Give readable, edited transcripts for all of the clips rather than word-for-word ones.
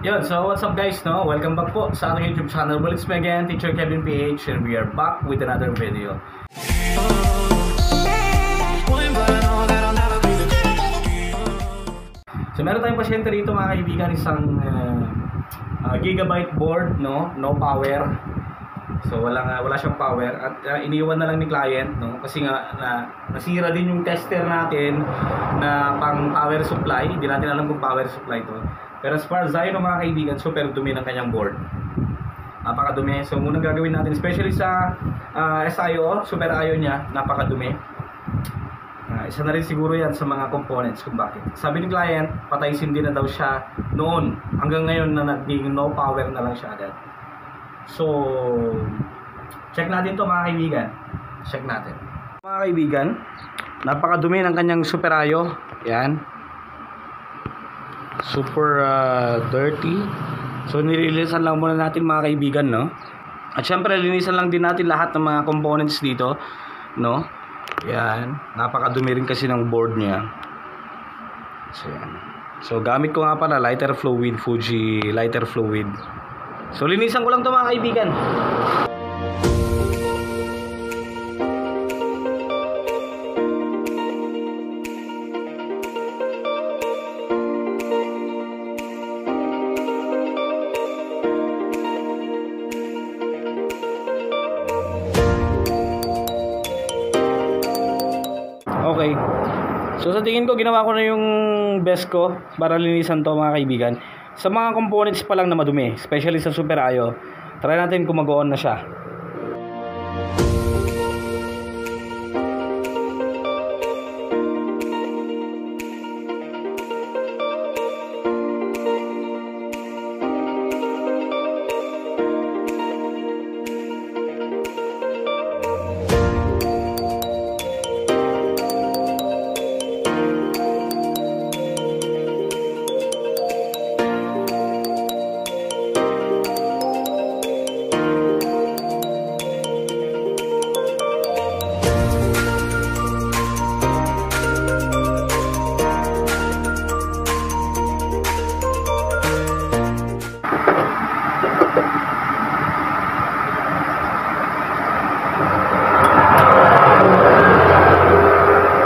Yun, so what's up guys, no? Welcome back po sa aking YouTube channel. Well, it's me again, Teacher Kevin PH, and we are back with another video. So meron tayong pasyente rito mga kaibigan, isang gigabyte board, no power. So wala siyang power at iniwan na lang ni client, no, kasi nga nasira din yung tester natin na pang power supply. Hindi natin alam kung power supply to. Pero as far as I know mga kaibigan, super dumi ng kanyang board. Napakadumi. So muna gagawin natin, especially sa SIO, super IO niya, napakadumi. Isa na rin siguro yan sa mga components kung bakit. Sabi ni client, patay sindi na daw siya noon. Hanggang ngayon na naging no power na lang siya agad. So, check natin to mga kaibigan. Check natin. Mga kaibigan, napakadumi ng kanyang super IO. Yan. Super dirty. So nililisan lang muna natin mga kaibigan, no? At syempre linisan lang din natin lahat ng mga components dito, no? Yan, napakadumi rin kasi ng board niya. So yan. So gamit ko nga pala lighter fluid, Fuji lighter fluid. So linisan ko lang 'to mga kaibigan. Okay. So sa tingin ko ginawa ko na yung best ko para linisan to mga kaibigan. Sa mga components pa lang na madumi, especially sa Super IO, try natin kung mag-on na siya.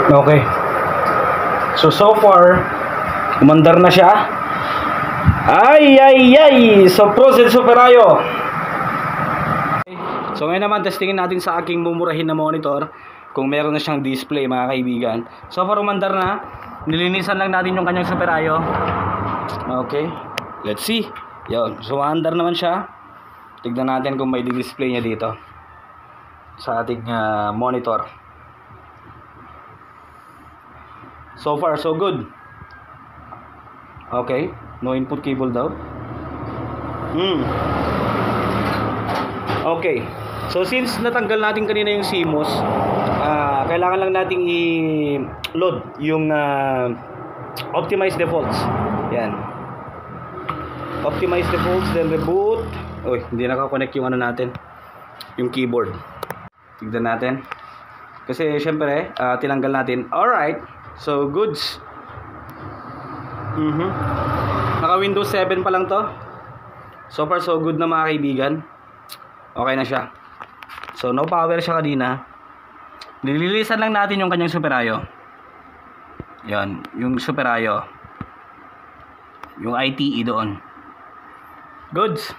Okay. So far, umandar na siya. Ay! So, proceed Super IO. Okay. So, ngayon naman, testingin natin sa aking mumurahin na monitor kung meron na siyang display, mga kaibigan. So far, umandar na. Nilinisan lang natin yung kanyang Super IO. Okay. Let's see. Yun. So, umandar naman siya. Tignan natin kung may display niya dito sa ating monitor. So far, so good. Okay. No input cable daw. Okay. So, since natanggal natin kanina yung CMOS, kailangan lang nating i-load yung optimize defaults. Yan. Optimize defaults, then reboot. Uy, hindi nakakonect yung ano natin. Yung keyboard. Tignan natin. Kasi, syempre, tinanggal natin. Alright. So, goods. Naka Windows 7 pa lang to. So far, so good na mga kaibigan. Okay na siya. So, no power siya kanina. Nililisan lang natin yung kanyang Super IO. Yan, yung Super IO. Yung ITE doon. Goods.